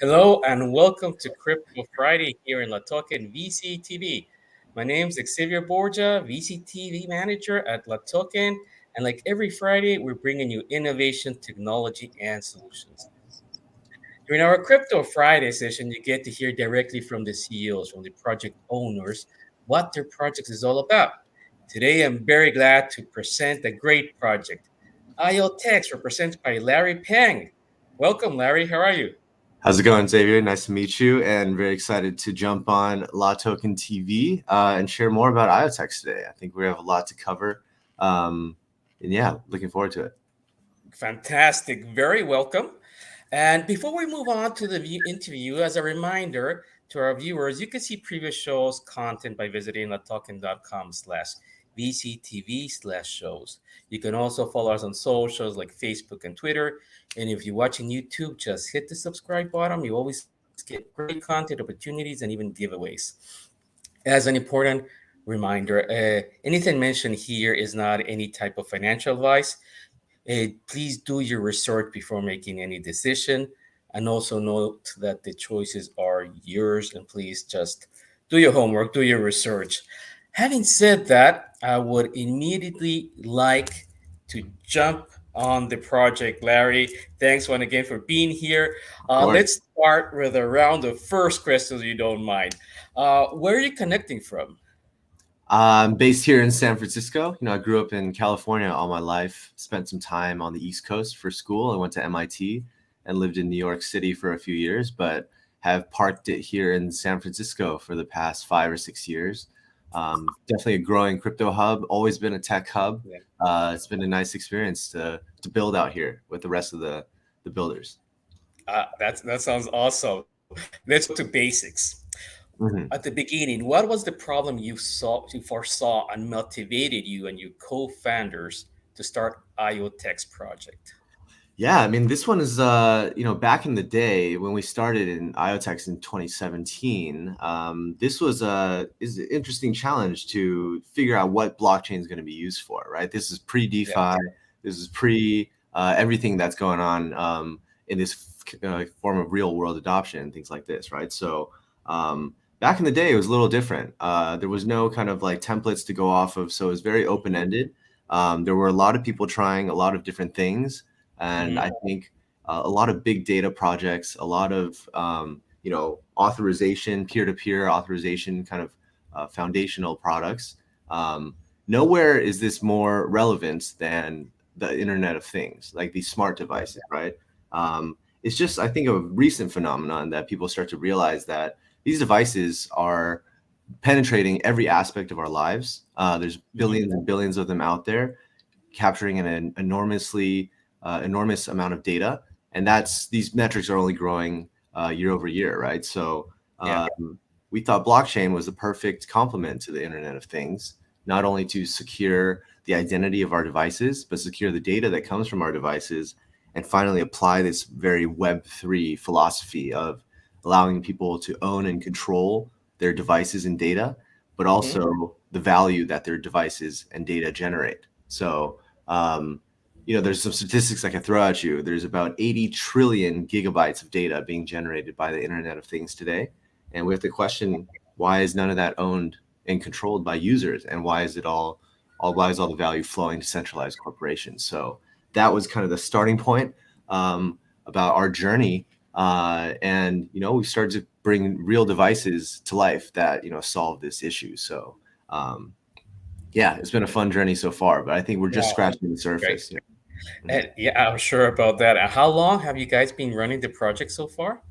Hello and welcome to Crypto Friday here in La Token VCTV. My name's Xavier Borgia, VCTV manager at La Token, and like every Friday, we're bringing you innovation, technology, and solutions. During our Crypto Friday session, you get to hear directly from the CEOs, from the project owners, what their project is all about. Today, I'm very glad to present a great project. IoTEX, represented by Larry Peng. Welcome, Larry. How are you? How's it going, Xavier? Nice to meet you, and very excited to jump on La Token TV and share more about IoTeX today. I think we have a lot to cover, and yeah, looking forward to it. Fantastic. Very welcome. And before we move on to the interview, as a reminder to our viewers, you can see previous shows content by visiting latalkin.com/VCTV/shows. You can also follow us on socials like Facebook and Twitter. And if you're watching YouTube, just hit the subscribe button. You always get great content, opportunities, and even giveaways. As an important reminder, anything mentioned here is not any type of financial advice. Please do your research before making any decision. And also note that the choices are yours. And please just do your homework, do your research. Having said that, I would immediately like to jump on the project. Larry, thanks once again for being here. Of course. Let's start with a round of first questions, if you don't mind. Where are you connecting from? I'm based here in San Francisco. I grew up in California all my life, spent some time on the East Coast for school. I went to MIT and lived in New York City for a few years, but have parked it here in San Francisco for the past 5 or 6 years. Definitely a growing crypto hub, always been a tech hub. Yeah. It's been a nice experience to build out here with the rest of the builders. That sounds awesome. Let's go to basics. Mhm. At the beginning, what was the problem you foresaw and motivated you and your co-founders to start IoTeX project? Yeah, I mean, this one is, back in the day when we started in IoTeX in 2017, this was is an interesting challenge to figure out what blockchain is going to be used for, right? This is Yeah. pre-DeFi. This is pre everything that's going on in this form of real world adoption and things like this, right? So back in the day, it was a little different. There was no kind of like templates to go off of, so it was very open-ended. There were a lot of people trying a lot of different things. And Hmm. I think a lot of big data projects, a lot of authorization, peer-to-peer authorization, kind of foundational products. Um, Nowhere is this more relevant than the Internet of Things, like these smart devices, right? It's just, I think, a recent phenomenon that people start to realize that these devices are penetrating every aspect of our lives. There's Hmm. billions and billions of them out there, capturing an enormous amount of data, and these metrics are only growing year over year, right? So Yeah. we thought blockchain was the perfect complement to the Internet of Things, not only to secure the identity of our devices, but secure the data that comes from our devices, and finally apply this very Web3 philosophy of allowing people to own and control their devices and data, but Hmm. also the value that their devices and data generate. So um, there's some statistics I can throw at you. There's about 80 trillion gigabytes of data being generated by the Internet of Things today. And we have to question, why is none of that owned and controlled by users? And why is all the value flowing to centralized corporations? So that was kind of the starting point about our journey. And, we started to bring real devices to life that, solve this issue. So, yeah, it's been a fun journey so far, but I think we're just Wow. scratching the Great. surface. Mhm. And yeah, I'm sure about that. And how long have you guys been running the project so far?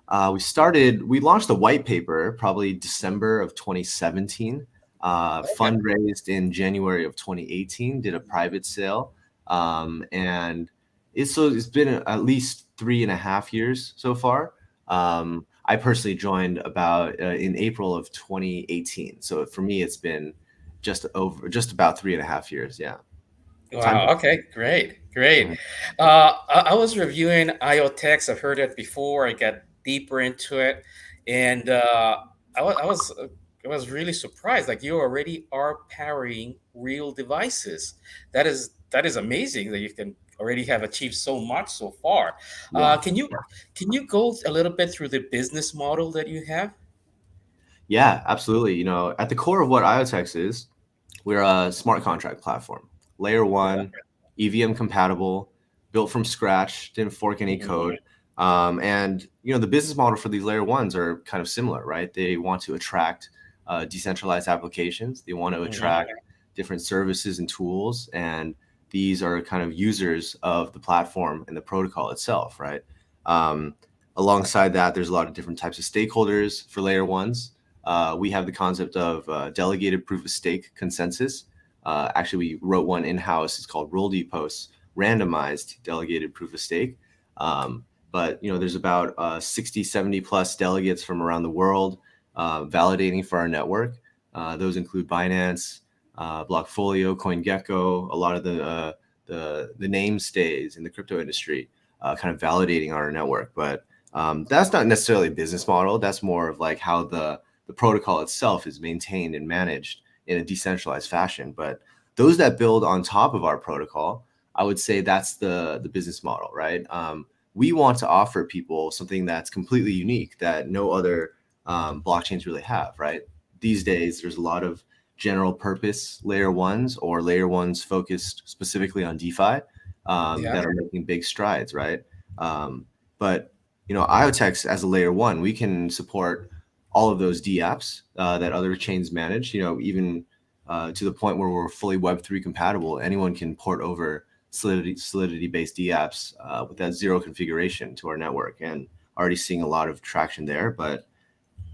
We launched a white paper probably December of 2017, Okay. fundraised in January of 2018, did a private sale. And it's been at least 3.5 years so far. I personally joined about in April of 2018. So for me, it's been just about 3.5 years. Yeah. Time. Wow. Okay. Great. Great. Mhm. I was reviewing IoTeX. I've heard it before. I got deeper into it, and I was really surprised. Like you already are powering real devices. That is amazing that you can already have achieved so much so far. Yeah. Can you go a little bit through the business model that you have? Yeah, absolutely. At the core of what IoTeX is, we're a smart contract platform, layer Yeah. one, EVM compatible, built from scratch, didn't fork any Mhm. code. And the business model for these layer ones are kind of similar, right? They want to attract decentralized applications. They want to Mhm. attract different services and tools, and these are kind of users of the platform and the protocol itself, right? Um, Alongside that, there's a lot of different types of stakeholders for layer ones. We have the concept of delegated proof of stake consensus. Actually, we wrote one in-house. It's called RollDepos, randomized delegated proof of stake. But there's about 60, 70 plus delegates from around the world validating for our network. Those include Binance, Blockfolio, CoinGecko, a lot of the namestays in the crypto industry, kind of validating our network. But that's not necessarily a business model. That's more of like how the protocol itself is maintained and managed in a decentralized fashion. But those that build on top of our protocol, I would say that's the business model, right? We want to offer people something that's completely unique that no other blockchains really have, right? These days, there's a lot of general purpose layer ones or layer ones focused specifically on DeFi Yeah. that are making big strides, right? But IoTeX as a layer one, we can support all of those DApps that other chains manage. Even to the point where we're fully Web3 compatible. Anyone can port over Solidity-based DApps with that zero configuration to our network, and already seeing a lot of traction there. But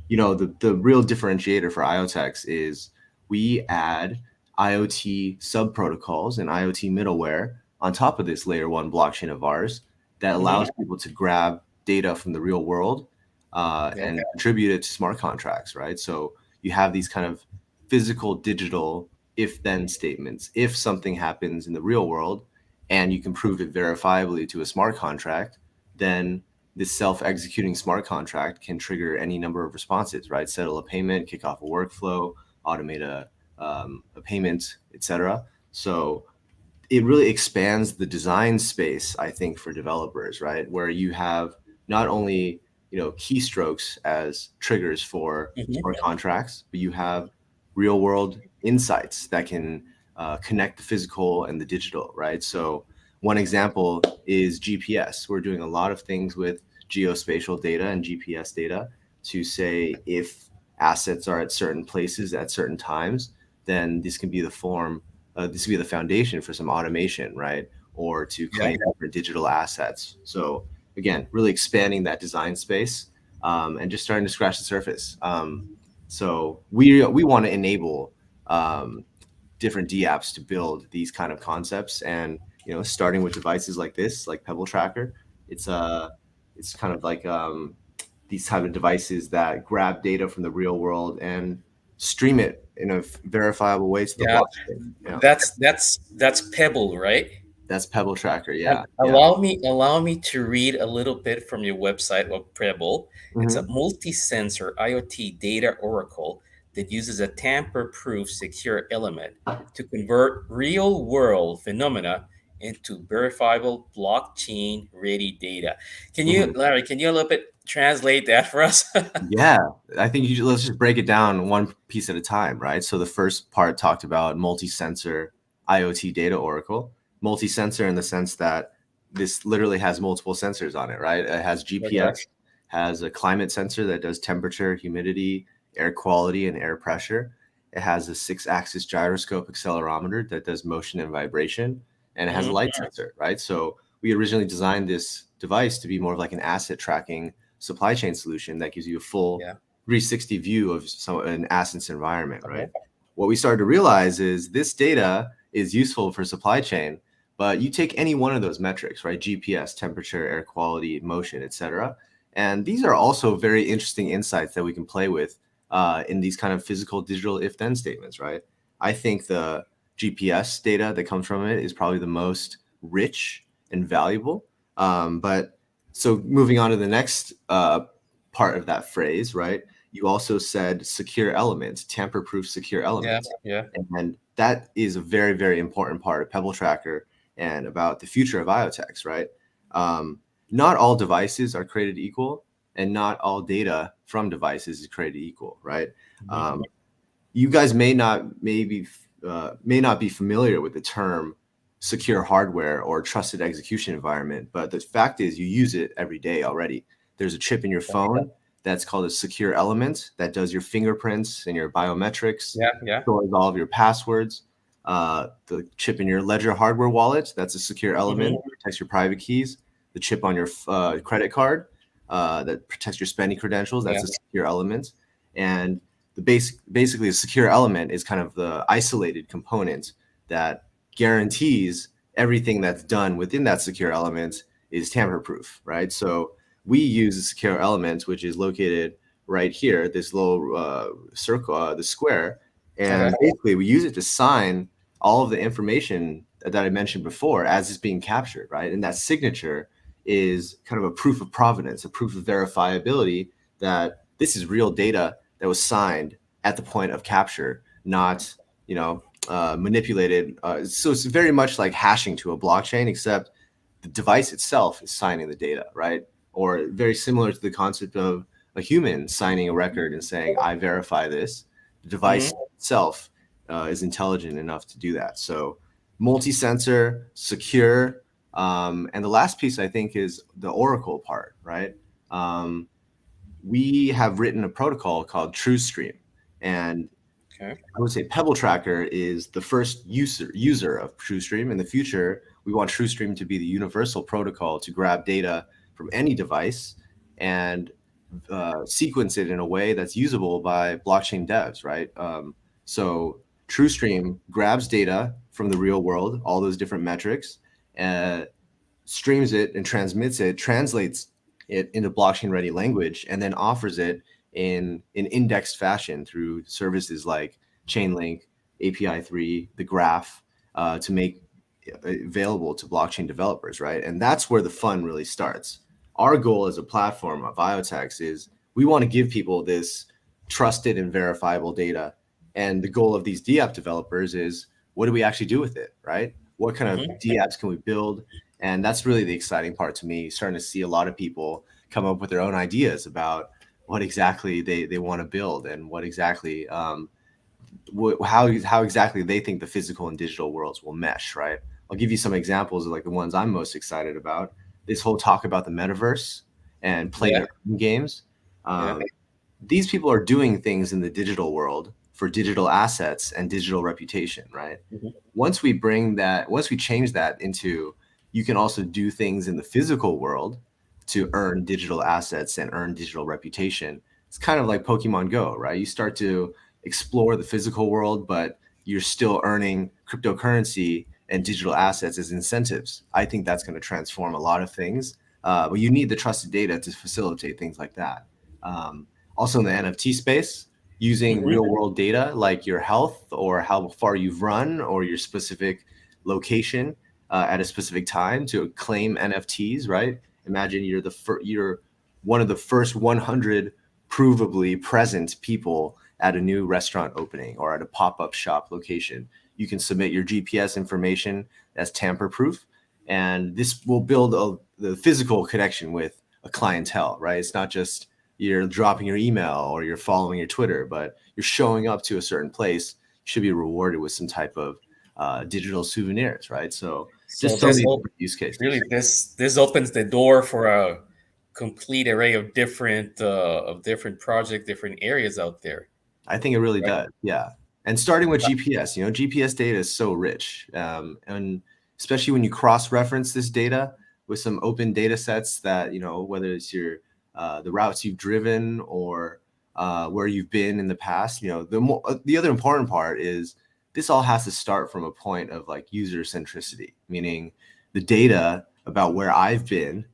the real differentiator for IoTeX is we add IoT sub protocols and IoT middleware on top of this layer one blockchain of ours that Mhm. allows people to grab data from the real world Yeah. and contribute it to smart contracts, right? So you have these kind of physical, digital if then statements. If something happens in the real world and you can prove it verifiably to a smart contract, then this self-executing smart contract can trigger any number of responses, right? Settle a payment, kick off a workflow, automate a payment, etc. So it really expands the design space, I think, for developers, right? Where you have not only keystrokes as triggers for Mhm. smart contracts, but you have real world insights that can connect the physical and the digital, right? So one example is GPS. We're doing a lot of things with geospatial data and GPS data to say if assets are at certain places at certain times, then this can be the form this would be the foundation for some automation, right? Or to Yeah. claim different digital assets. So again, really expanding that design space and just starting to scratch the surface. So we want to enable different DApps to build these kind of concepts, and starting with devices like this, like Pebble Tracker, it's kind of like these type of devices that grab data from the real world and stream it in a verifiable way to the Yeah. blockchain. Yeah, That's Pebble, right? that's Pebble Tracker. And Yeah, yeah. allow me to read a little bit from your website of Pebble. It's a Hmm. multi-sensor IoT data oracle that uses a tamper-proof secure element to convert real-world phenomena into verifiable blockchain-ready data. Hmm. Larry, can you a little bit translate that for us? Yeah, I think let's just break it down one piece at a time, right? So the first part talked about multi-sensor IoT data oracle. Multi-sensor in the sense that this literally has multiple sensors on it, right? It has Okay. GPS, has a climate sensor that does temperature, humidity, air quality, and air pressure. It has a 6-axis gyroscope accelerometer that does motion and vibration, and it has a Mhm. light sensor, right? So we originally designed this device to be more of like an asset tracking supply chain solution that gives you a full Yeah. 360 view of an asset's environment, Uh-huh. right? What we started to realize is this data is useful for supply chain, but you take any one of those metrics, right? GPS, temperature, air quality, motion, etc. And these are also very interesting insights that we can play with in these kind of physical digital if-then statements, right? I think the GPS data that comes from it is probably the most rich and valuable. But so moving on to the next part of that phrase, right? You also said secure elements, tamper-proof secure Yeah. elements, Yeah. and that is a very, very important part of Pebble Tracker. and about the future of IoTEX, right? Not all devices are created equal, and not all data from devices is created equal, right? You guys may not be familiar with the term secure hardware or trusted execution environment, but the fact is you use it every day already. There's a chip in your phone that's called a secure element that does your fingerprints and your biometrics, stores all of your passwords. The chip in your Ledger hardware wallet, that's a secure element, protects your private keys. The chip on your credit card that protects your spending credentials, that's a secure element. And basically a secure element is kind of the isolated component that guarantees everything that's done within that secure element is tamper proof, right? So we use a secure element, which is located right here, this little circle, the square. And basically we use it to sign all of the information that I mentioned before as it's being captured, right? And that signature is kind of a proof of provenance, a proof of verifiability that this is real data that was signed at the point of capture, not manipulated. So it's very much like hashing to a blockchain, except the device itself is signing the data, right? Or very similar to the concept of a human signing a record and saying, I verify this. The device itself is intelligent enough to do that. So multi-sensor, secure. And the last piece, I think, is the Oracle part, right? We have written a protocol called TrueStream. And I would say Pebble Tracker is the first user of TrueStream. In the future, we want TrueStream to be the universal protocol to grab data from any device and sequence it in a way that's usable by blockchain devs, right? So TrueStream grabs data from the real world, all those different metrics, streams it and transmits it, translates it into blockchain-ready language, and then offers it in an indexed fashion through services like Chainlink, API3, the Graph, to make available to blockchain developers, right? And that's where the fun really starts. Our goal as a platform of IoTEX is we want to give people this trusted and verifiable data. And the goal of these DApp developers is, what do we actually do with it, right? What kind of DApps can we build? And that's really the exciting part to me, starting to see a lot of people come up with their own ideas about what exactly they want to build and what exactly, how exactly they think the physical and digital worlds will mesh, right? I'll give you some examples of like the ones I'm most excited about. This whole talk about the metaverse and playing games. These people are doing things in the digital world for digital assets and digital reputation, right? Once we change that into, you can also do things in the physical world to earn digital assets and earn digital reputation. It's kind of like Pokemon Go, right? You start to explore the physical world, but you're still earning cryptocurrency and digital assets as incentives. I think that's going to transform a lot of things, but you need the trusted data to facilitate things like that. Also in the NFT space, using real world data like your health or how far you've run or your specific location at a specific time to claim NFTs, right? Imagine you're one of the first 100 provably present people at a new restaurant opening or at a pop-up shop location. You can submit your GPS information that's tamper-proof, and this will build the physical connection with a clientele, right? It's not just you're dropping your email or you're following your Twitter, but you're showing up to a certain place. You should be rewarded with some type of digital souvenirs, right? So just so many different use cases. Really, this opens the door for a complete array of different projects, different areas out there. I think it really does, yeah. And starting with GPS, GPS data is so rich, and especially when you cross-reference this data with some open data sets that, whether it's the routes you've driven or where you've been in the past, the other important part is this all has to start from a point of like user centricity, meaning the data about where I've been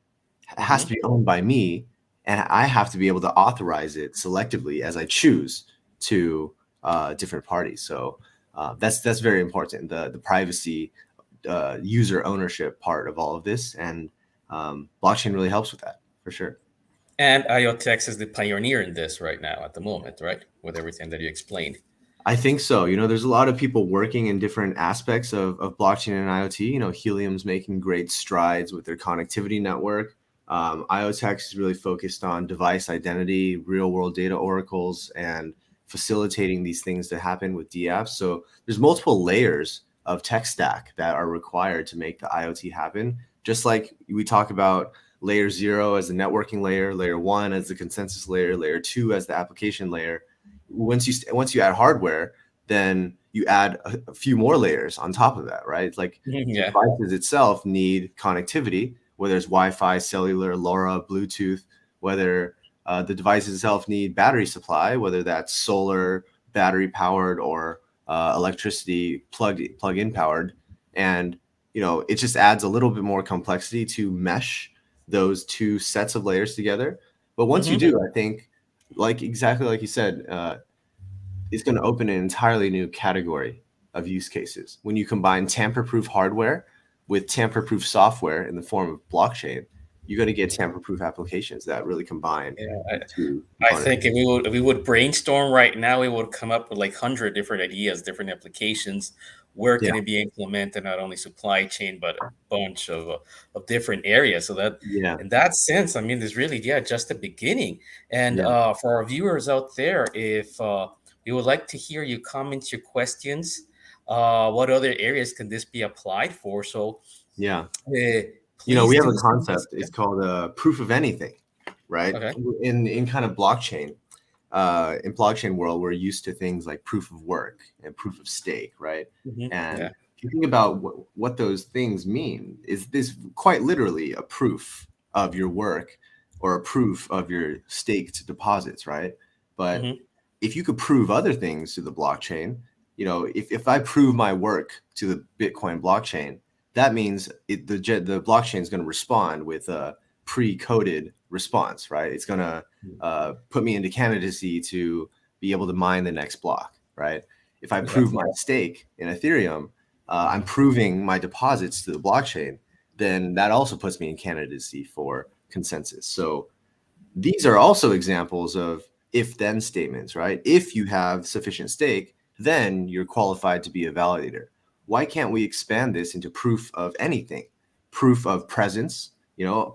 has to be owned by me, and I have to be able to authorize it selectively as I choose to different parties. So that's very important. The privacy, user ownership part of all of this, and blockchain really helps with that for sure. And IoTEX is the pioneer in this right now at the moment, right? With everything that you explained. I think so. There's a lot of people working in different aspects of blockchain and IoT. Helium's making great strides with their connectivity network. IoTEX is really focused on device identity, real world data oracles, and facilitating these things to happen with DApps. So there's multiple layers of tech stack that are required to make the IoT happen. Just like we talk about layer 0 as the networking layer 1 as the consensus layer 2 as the application layer. Once you add hardware, then you add a few more layers on top of that, right? It's like the Yeah. devices itself need connectivity, whether it's Wi-Fi, cellular, LoRa, Bluetooth, whether the device itself need battery supply, whether that's solar, battery powered, or electricity plug-in powered, and it just adds a little bit more complexity to mesh those two sets of layers together. But once you do, I think, exactly like you said, it's going to open an entirely new category of use cases. When you combine tamper-proof hardware with tamper-proof software in the form of blockchain, you're going to get tamper-proof applications that really combine Yeah, the two I components. think if we would brainstorm right now, we would come up with like 100 different ideas, different applications. Where Yeah, can it be implemented? Not only supply chain, but a bunch of different areas. So that, yeah, in that sense, I mean, there's really, yeah, just the beginning. And yeah, for our viewers out there, if we would like to hear your comments, your questions, what other areas can this be applied for? So yeah. please We have do a send us. concept. Yeah. It's called proof of anything, right? Okay. In kind of blockchain, in blockchain world, we're used to things like proof of work and proof of stake, right? And Yeah. if you think about what those things mean, is this quite literally a proof of your work or a proof of your staked deposits, right? But Hmm. if you could prove other things to the blockchain, if I prove my work to the Bitcoin blockchain, that means the blockchain is going to respond with a pre-coded response, right? It's going to put me into candidacy to be able to mine the next block, right? If I Yeah. prove my stake in Ethereum, I'm proving my deposits to the blockchain, then that also puts me in candidacy for consensus. So these are also examples of if then statements, right? If you have sufficient stake, then you're qualified to be a validator. Why can't we expand this into proof of anything? Proof of presence,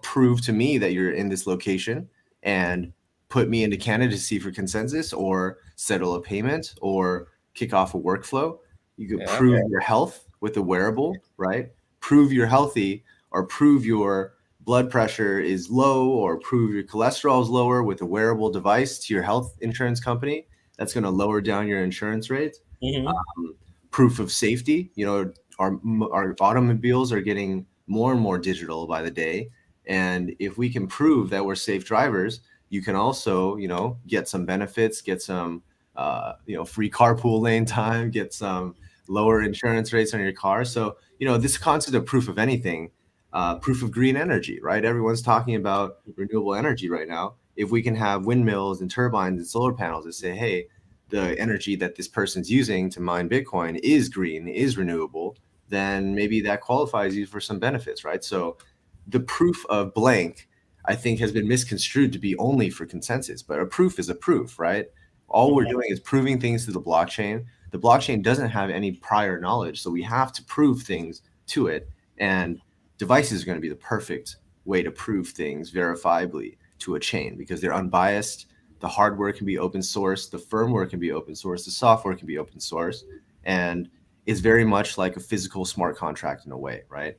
prove to me that you're in this location and put me into candidacy for consensus or settle a payment or kick off a workflow. You could Yeah. prove your health with a wearable, right? Prove you're healthy or prove your blood pressure is low or prove your cholesterol is lower with a wearable device to your health insurance company. That's going to lower down your insurance rates. Hmm. Proof of safety. Our automobiles are getting more and more digital by the day, and if we can prove that we're safe drivers, you can also get some benefits, get some free carpool lane time, get some lower insurance rates on your car. So this concept of proof of anything, proof of green energy, right? Everyone's talking about renewable energy right now. If we can have windmills and turbines and solar panels that say, hey, the energy that this person's using to mine Bitcoin is green, is renewable, then maybe that qualifies you for some benefits, right? So the proof of blank, I think, has been misconstrued to be only for consensus, but a proof is a proof, right? All we're doing is proving things to the blockchain. The blockchain doesn't have any prior knowledge, so we have to prove things to it. And devices are going to be the perfect way to prove things verifiably to a chain because they're unbiased. The hardware can be open source, the firmware can be open source, the software can be open source, and it's very much like a physical smart contract in a way, right?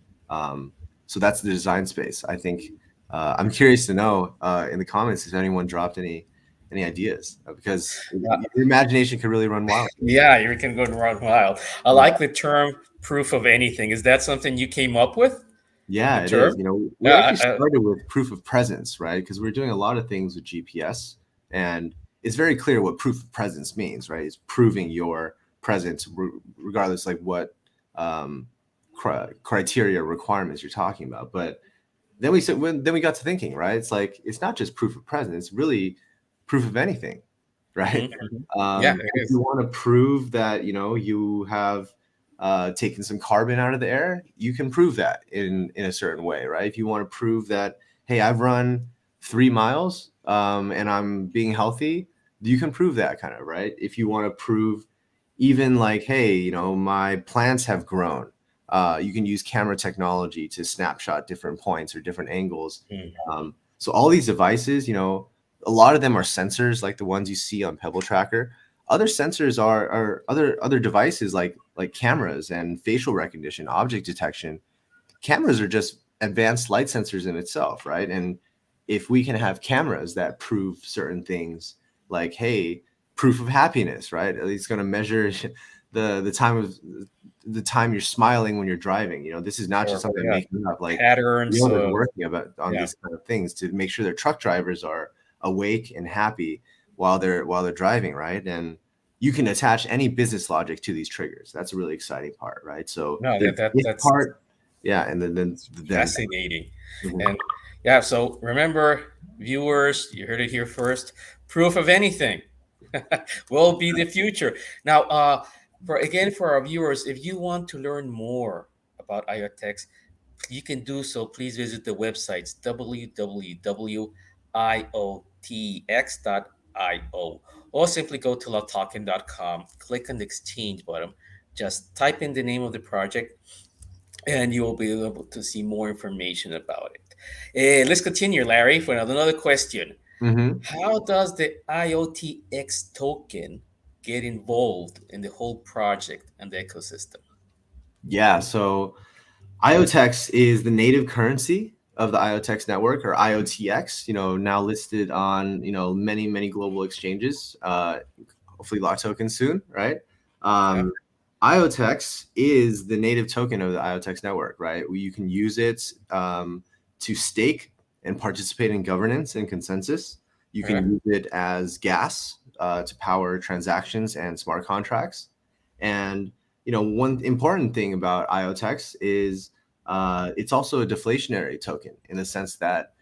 So that's the design space. I think I'm curious to know in the comments if anyone dropped any ideas because your imagination could really run wild. Yeah, you can go and run wild. I Yeah. like the term proof of anything. Is that something you came up with? The Yeah, it is. term? We Yeah. actually started with proof of presence, right? Because we're doing a lot of things with GPS, and it's very clear what proof of presence means, right? It's proving your presence, regardless like what criteria requirements you're talking about. But then we got to thinking, right? It's like it's not just proof of presence; it's really proof of anything, right? Yeah, it If you is. want to prove that you have taken some carbon out of the air, you can prove that in a certain way, right? If you want to prove that, hey, I've run 3 miles and I'm being healthy, you can prove that kind of, right? If you want to prove even like, hey, my plants have grown. You can use camera technology to snapshot different points or different angles. Mm. So all these devices, a lot of them are sensors like the ones you see on Pebble Tracker. Other sensors are other devices like cameras and facial recognition, object detection. Cameras are just advanced light sensors in itself, right? And if we can have cameras that prove certain things, like, hey, proof of happiness, right? It's going to measure the time you're smiling when you're driving. This is not just Or something I'm yeah, making up. Like, patterns there's of working about on yeah. these kind of things to make sure their truck drivers are awake and happy while they're driving, right? And you can attach any business logic to these triggers. That's a really exciting part, right? So No, the gift that's part, yeah, and then fascinating. mhm. And yeah, so remember, viewers, you heard it here first. Proof of anything will be the future. Now, for our viewers, if you want to learn more about IoTeX, you can do so. Please visit the websites www.iotx.io, or simply go to lawtalking.com, click on the exchange button, just type in the name of the project, and you will be able to see more information about it. Let's continue, Larry, for another question. Mhm. How does the IoTX token get involved in the whole project and the ecosystem? Yeah, so IoTeX is the native currency of the IoTeX network, or IoTX, now listed on, many global exchanges, hopefully lock token soon, right? Yeah. Um, IoTeX is the native token of the IoTeX network, right? You can use it to stake and participate in governance and consensus. You Okay. can use it as gas to power transactions and smart contracts. And one important thing about IoTeX is it's also a deflationary token in the sense that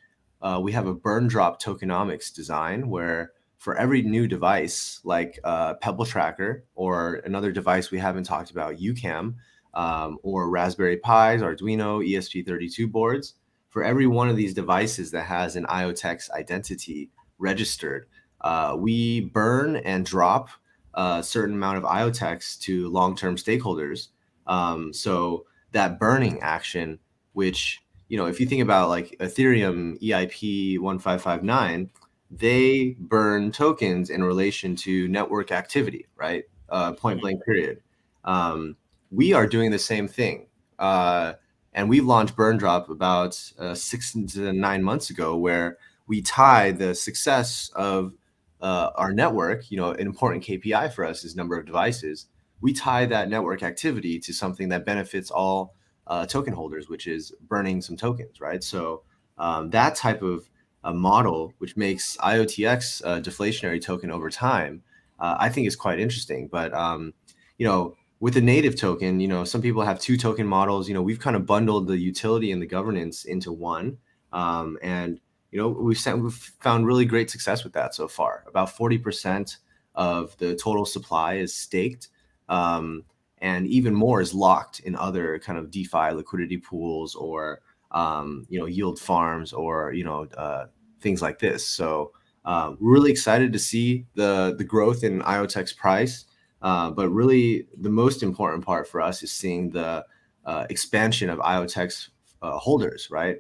we have a burn drop tokenomics design where for every new device like Pebble Tracker or another device we haven't talked about, UCAM, or Raspberry Pis, Arduino, ESP32 boards, for every one of these devices that has an IoTeX identity registered, we burn and drop a certain amount of IoTeX to long-term stakeholders. So that burning action, which, if you think about like Ethereum EIP 1559, they burn tokens in relation to network activity, right? Point blank period. We are doing the same thing. And we launched Burn Drop about 6 to 9 months ago, where we tie the success of our network, an important KPI for us is number of devices. We tie that network activity to something that benefits all token holders, which is burning some tokens, right? So that type of a model, which makes IoTX a deflationary token over time, I think is quite interesting. But with a native token, some people have two token models. We've kind of bundled the utility and the governance into one, and we've found really great success with that so far. About 40% of the total supply is staked, and even more is locked in other kind of DeFi liquidity pools or yield farms or things like this. So we're really excited to see the growth in IoTeX price. But really, the most important part for us is seeing the expansion of IoTeX holders, right?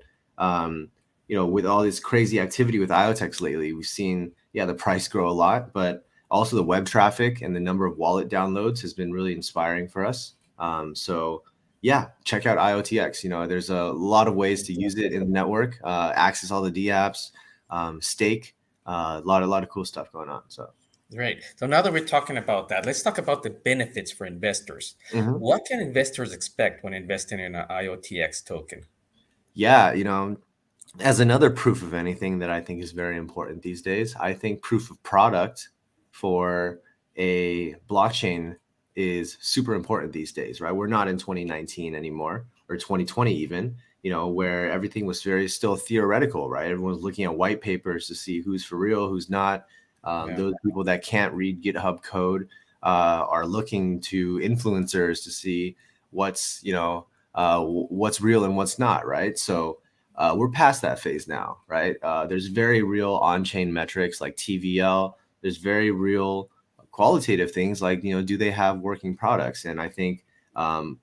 With all this crazy activity with IoTeX lately, we've seen, the price grow a lot, but also the web traffic and the number of wallet downloads has been really inspiring for us. So yeah, check out IoTX. There's a lot of ways to use it in the network, access all the DApps, stake, a lot of cool stuff going on. So. Right. So now that we're talking about that, let's talk about the benefits for investors. Mhm. What can investors expect when investing in an IoTX token? Yeah, as another proof of anything that I think is very important these days, I think proof of product for a blockchain is super important these days, right? We're not in 2019 anymore, or 2020 even, where everything was very still theoretical, right? Everyone's looking at white papers to see who's for real, who's not. Yeah. Those people that can't read GitHub code are looking to influencers to see what's, what's real and what's not, right? So we're past that phase now, right? There's very real on-chain metrics like TVL. There's very real qualitative things like, do they have working products? And I think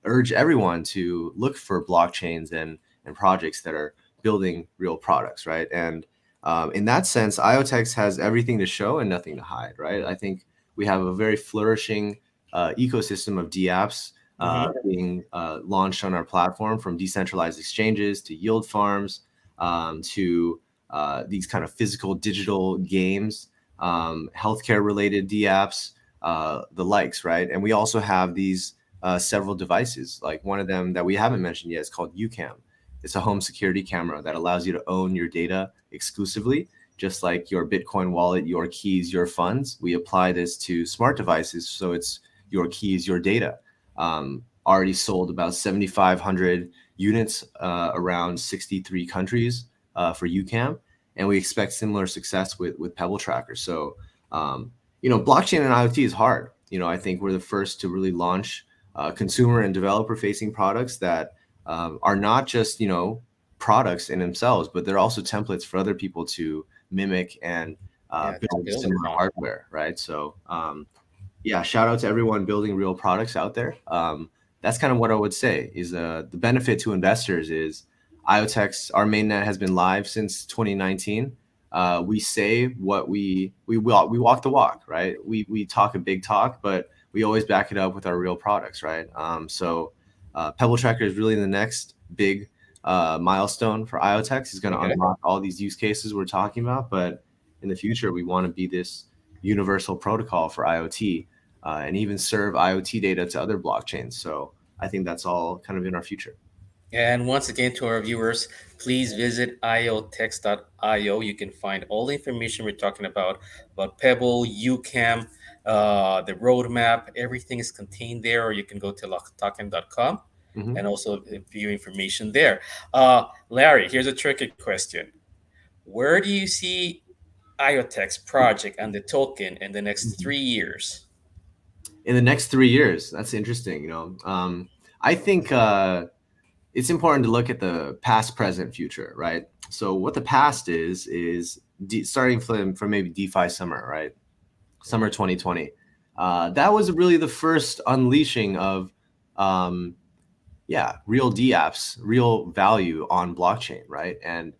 urge everyone to look for blockchains and projects that are building real products, right? And in that sense, IoTeX has everything to show and nothing to hide, right? I think we have a very flourishing ecosystem of dApps being launched on our platform, from decentralized exchanges to yield farms to these kind of physical digital games, healthcare related dApps, the likes, right? And we also have these several devices. Like one of them that we haven't mentioned yet is called UCam. It's a home security camera that allows you to own your data exclusively, just like your Bitcoin wallet, your keys, your funds. We apply this to smart devices, so it's your keys, your data. Already sold about 7,500 units around 63 countries for UCam, and we expect similar success with Pebble Tracker. So, blockchain and IoT is hard. I think we're the first to really launch consumer and developer facing products that are not just products in themselves, but they're also templates for other people to mimic and Yeah, to build build similar upon. hardware, right? So yeah, shout out to everyone building real products out there. That's kind of what I would say is the benefit to investors is IoTeX, our mainnet has been live since 2019. We say what we walk the walk, right? We talk a big talk, but we always back it up with our real products, right? So Pebble Tracker is really the next big milestone for IoTeX. Is going to Okay. unlock all these use cases we're talking about, but in the future, we want to be this universal protocol for IoT and even serve IoT data to other blockchains. So I think that's all kind of in our future. And once again, to our viewers, please visit iotex.io. You can find all the information we're talking about Pebble, UCAM, the roadmap. Everything is contained there, or you can go to locktoken.com Mhm. and also view information there. Larry, here's a tricky question. Where do you see IoTeX project and the token in the next Mhm. 3 years? In the next 3 years, that's interesting. I think it's important to look at the past, present, future, right? So what the past is starting from maybe DeFi summer, right? Summer 2020. That was really the first unleashing of um, real dApps, real value on blockchain, right? And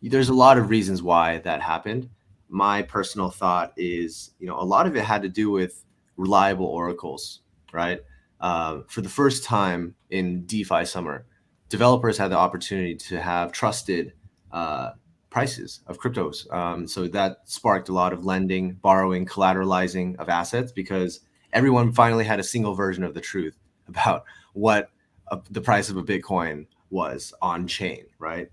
there's a lot of reasons why that happened. My personal thought is, a lot of it had to do with reliable oracles, right? For the first time in DeFi summer, developers had the opportunity to have trusted prices of cryptos. So that sparked a lot of lending, borrowing, collateralizing of assets because everyone finally had a single version of the truth about what the price of a Bitcoin was on chain, right?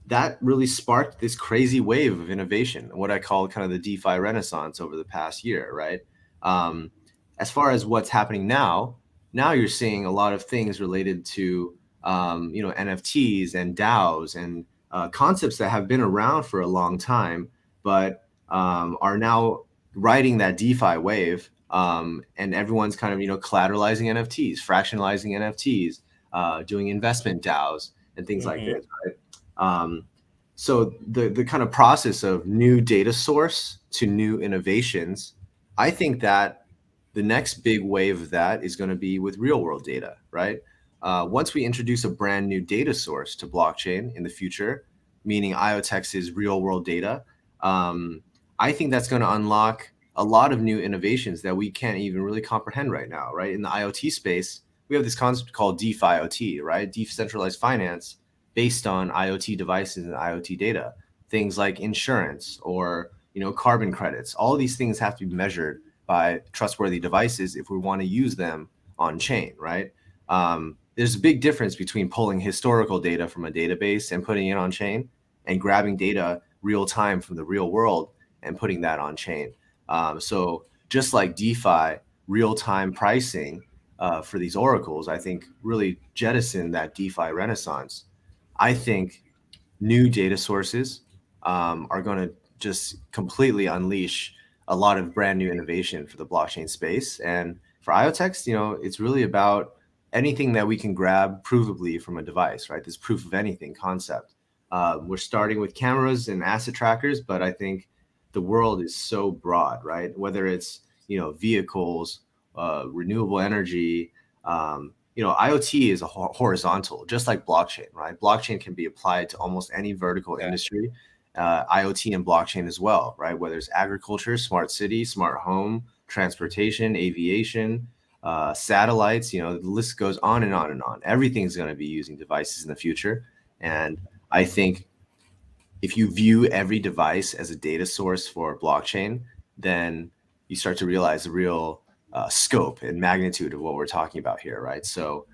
That really sparked this crazy wave of innovation, what I call kind of the DeFi renaissance over the past year, right? Um, as far as what's happening now you're seeing a lot of things related to NFTs and DAOs and concepts that have been around for a long time, but are now riding that DeFi wave, and everyone's kind of collateralizing NFTs, fractionalizing NFTs, doing investment DAOs and things like Hmm. this, right? Um, so the kind of process of new data source to new innovations, I think that the next big wave of that is going to be with real world data, right? Once we introduce a brand new data source to blockchain in the future, meaning IoTex's real world data, I think that's going to unlock a lot of new innovations that we can't even really comprehend right now, right? In the IoT space, we have this concept called DeFi-IoT, right? Decentralized finance based on IoT devices and IoT data. Things like insurance or carbon credits. All these things have to be measured by trustworthy devices if we want to use them on chain, right? There's a big difference between pulling historical data from a database and putting it on chain and grabbing data real time from the real world and putting that on chain. So just like DeFi, real time pricing for these oracles, I think really jettison that DeFi renaissance. I think new data sources are going to just completely unleash a lot of brand new innovation for the blockchain space. And for IoTeX, it's really about anything that we can grab provably from a device, right? This proof of anything concept. We're starting with cameras and asset trackers, but I think the world is so broad, right? Whether it's vehicles, renewable energy. IoT is a horizontal, just like blockchain, right? Blockchain can be applied to almost any vertical Yeah. industry. IoT and blockchain as well, right? Whether it's agriculture, smart city, smart home, transportation, aviation, satellites, the list goes on and on and on. Everything's going to be using devices in the future. And I think if you view every device as a data source for blockchain, then you start to realize the real scope and magnitude of what we're talking about here, right? So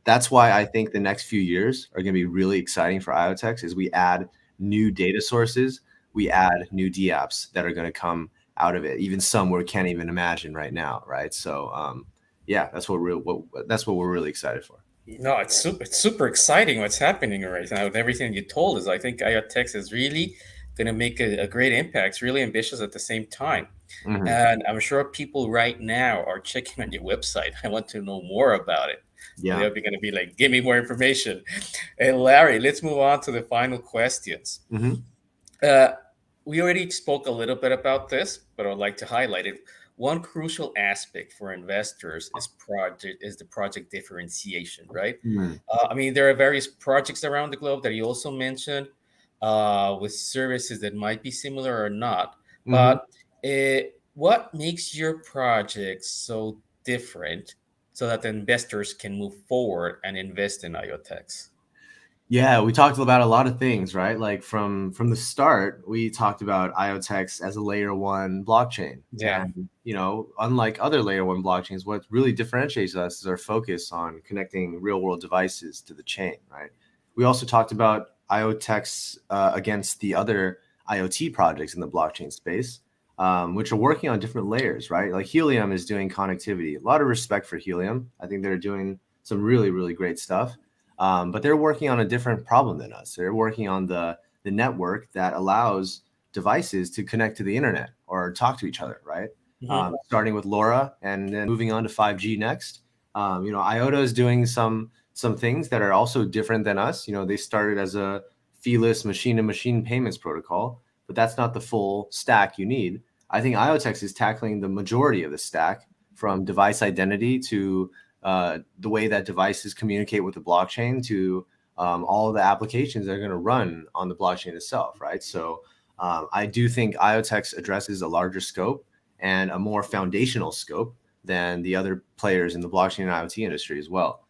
that's why I think the next few years are going to be really exciting for IoTeX as we add new data sources, we add new DApps that are going to come out of it, even some we can't even imagine right now, right? So yeah, that's what we're really excited for. No, it's super exciting what's happening right now with everything you told us. I think IoTeX is really going to make a great impact. It's really ambitious at the same time. Mhm. And I'm sure people right now are checking on your website. I want to know more about it. Yeah. They're going to be like, give me more information. Hey, Larry, let's move on to the final questions. Mhm. Uh, we already spoke a little bit about this, but I'd like to highlight it. One crucial aspect for investors is the project differentiation, right? Mhm. I mean, there are various projects around the globe that you also mentioned with services that might be similar or not. Mhm. But what makes your project so different so that the investors can move forward and invest in IoTeX? Yeah, we talked about a lot of things, right? Like from the start, we talked about IoTeX as a layer one blockchain. Yeah. And, unlike other layer one blockchains, what really differentiates us is our focus on connecting real world devices to the chain, right? We also talked about IoTeX against the other IoT projects in the blockchain space, which are working on different layers, right? Like Helium is doing connectivity. A lot of respect for Helium. I think they're doing some really, really great stuff. But they're working on a different problem than us. They're working on the network that allows devices to connect to the internet or talk to each other, right? Hmm. Starting with LoRa and then moving on to 5G next. IOTA is doing some things that are also different than us. They started as a feeless machine-to-machine payments protocol, but that's not the full stack you need. I think IoTeX is tackling the majority of the stack from device identity to the way that devices communicate with the blockchain to all of the applications that are going to run on the blockchain itself, right? So I do think IoTeX addresses a larger scope and a more foundational scope than the other players in the blockchain and IoT industry as well.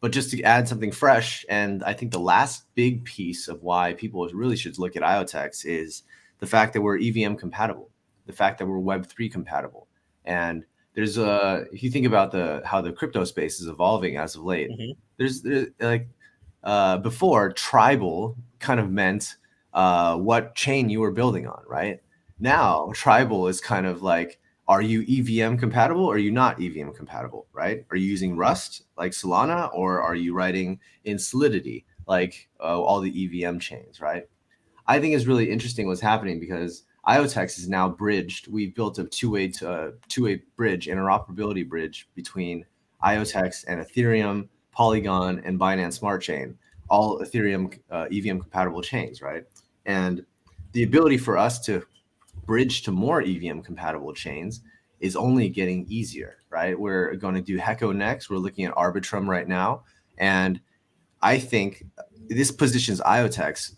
But just to add something fresh, and I think the last big piece of why people really should look at IoTeX is the fact that we're EVM compatible, the fact that we're Web3 compatible. And there's if you think about how the crypto space is evolving as of late, Hmm. there's like before tribal kind of meant what chain you were building on, right? Now tribal is kind of like, are you EVM compatible or are you not EVM compatible, right? Are you using Rust like Solana or are you writing in Solidity like all the EVM chains, right? I think is really interesting what's happening because IoTeX is now bridged. We've built a two-way bridge, interoperability bridge between IoTeX and Ethereum, Polygon, and Binance Smart Chain, all Ethereum EVM compatible chains, right? And the ability for us to bridge to more EVM compatible chains is only getting easier, right? We're going to do Heco next. We're looking at Arbitrum right now, and I think this positions IoTeX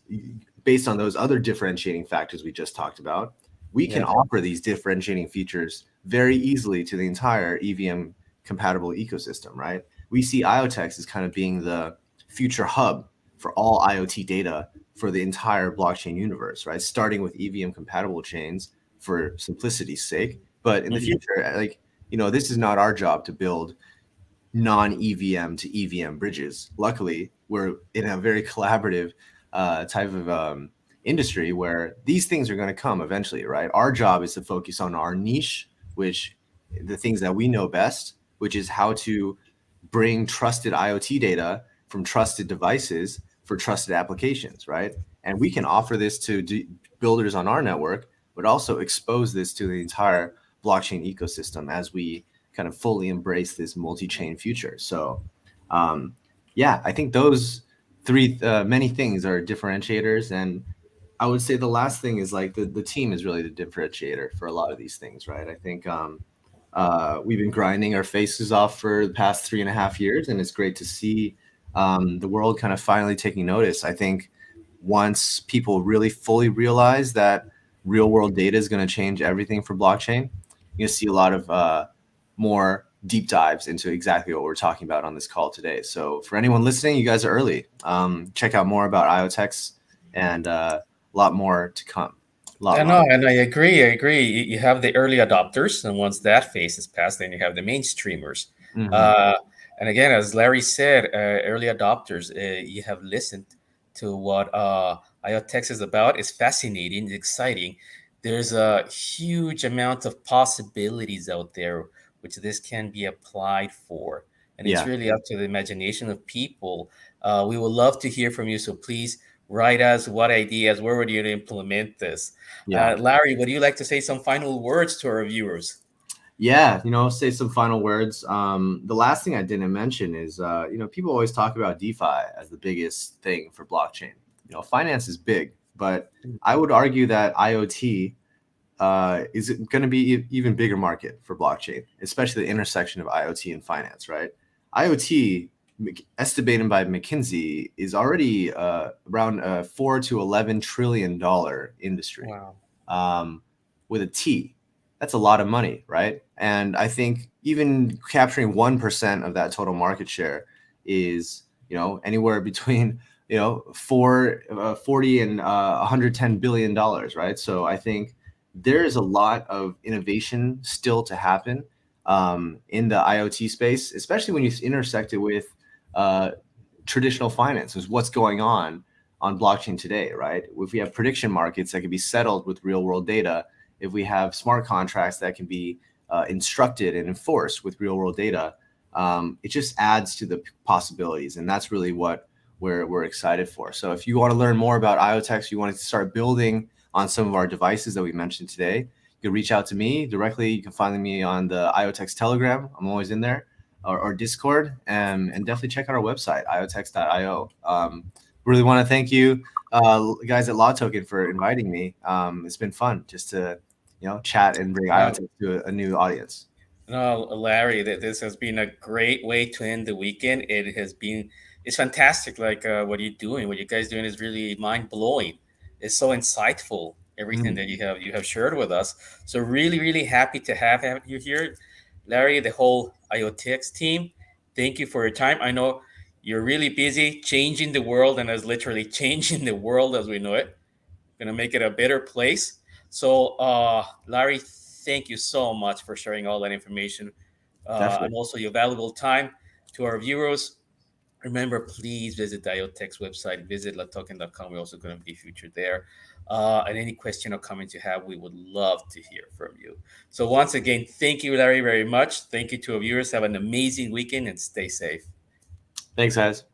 based on those other differentiating factors we just talked about. We can Yeah. offer these differentiating features very easily to the entire EVM compatible ecosystem, right? We see IoTeX as kind of being the future hub for all IoT data for the entire blockchain universe, right? Starting with EVM compatible chains for simplicity's sake. But in the Hmm. future, this is not our job to build non-EVM to EVM bridges. Luckily, we're in a very collaborative type of industry where these things are going to come eventually, right? Our job is to focus on our niche, which the things that we know best, which is how to bring trusted IoT data from trusted devices for trusted applications, right? And we can offer this to builders on our network, but also expose this to the entire blockchain ecosystem as we kind of fully embrace this multi-chain future. So, yeah, I think those three many things are differentiators, and I would say the last thing is like the team is really the differentiator for a lot of these things, right? I think we've been grinding our faces off for the past 3.5 years, and it's great to see the world kind of finally taking notice. I think once people really fully realize that real world data is going to change everything for blockchain, you're going to see a lot of more deep dives into exactly what we're talking about on this call today. So for anyone listening, you guys are early. Check out more about IoTeX and a lot more to come. A lot, I lot. know, and I agree. I agree. You have the early adopters, and once that phase is passed, then you have the mainstreamers. Mhm. Uh, and again, as Larry said, early adopters, you have listened to what IoTeX is about. It's fascinating, it's exciting. There's a huge amount of possibilities out there which this can be applied for, and it's Yeah, really up to the imagination of people. We would love to hear from you, so please write us what ideas, where would you implement this? yeah. Larry, would you like to say some final words to our viewers? Yeah, say some final words. The last thing I didn't mention is, people always talk about DeFi as the biggest thing for blockchain. Finance is big, but I would argue that IoT is going to be even bigger market for blockchain, especially the intersection of IoT and finance, right? IoT, estimated by McKinsey, is already around a $4 to $11 trillion industry, Wow. um, with a T. That's a lot of money, right? And I think even capturing 1% of that total market share is, anywhere between 40 and $110 billion, right? So I think there is a lot of innovation still to happen in the IoT space, especially when you intersect it with uh, traditional finance, is what's going on blockchain today, right? If we have prediction markets that can be settled with real world data, if we have smart contracts that can be instructed and enforced with real world data, it just adds to the possibilities. And that's really what we're excited for. So if you want to learn more about IoTeX, you want to start building on some of our devices that we mentioned today, you can reach out to me directly. You can find me on the IoTeX Telegram. I'm always in there, or Discord, and definitely check out our website, iotex.io. Really want to thank you, guys at Law Token, for inviting me. It's been fun just to, chat and bring No, IoTeX to a new audience. no, Larry, that this has been a great way to end the weekend. It's fantastic. Like what you're doing, what you guys doing is really mind blowing. It's so insightful. Everything Mhm. that you have shared with us. So really, really happy to have you here, Larry. The whole IoTX team. Thank you for your time. I know you're really busy changing the world, and as literally changing the world as we know it, gonna make it a better place. So, Larry, thank you so much for sharing all that information and Definitely. also your valuable time. To our viewers, remember, please visit the IoTeX website, visit latoken.com. We're also going to be featured there. And any question or comment you have, we would love to hear from you. So, once again, thank you, Larry, very much. Thank you to our viewers. Have an amazing weekend and stay safe. Thanks, guys.